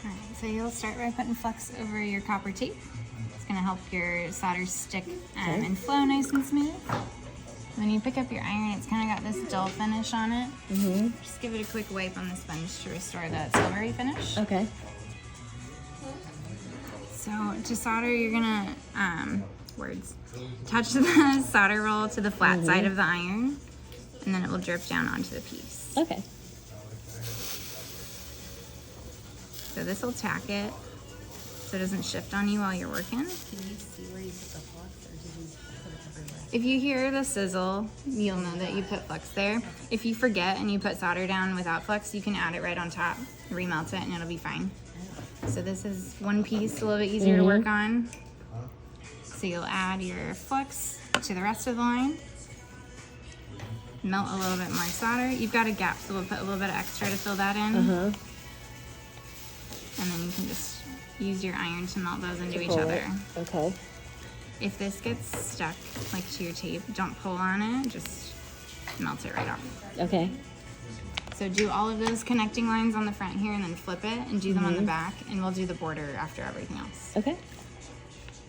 Alright, so you'll start by putting flux over your copper tape. It's going to help your solder stick and flow nice and smooth. When you pick up your iron, it's kind of got this dull finish on it. Just give it a quick wipe on the sponge to restore that silvery finish. Okay. So to solder, you're gonna attach the solder roll to the flat side of the iron, and then it will drip down onto the piece. Okay. So this will tack it so it doesn't shift on you while you're working. Can you see where you put the flux, or did you put it everywhere? If you hear the sizzle, you'll know that you put flux there. If you forget and you put solder down without flux, you can add it right on top, remelt it, and it'll be fine. So this is one piece, a little bit easier to work on. So you'll add your flux to the rest of the line. Melt a little bit more solder. You've got a gap, so we'll put a little bit of extra to fill that in. And then you can just use your iron to melt those into each other. Okay. If this gets stuck like to your tape, don't pull on it, just melt it right off. Okay. So do all of those connecting lines on the front here and then flip it and do them on the back, and we'll do the border after everything else. Okay.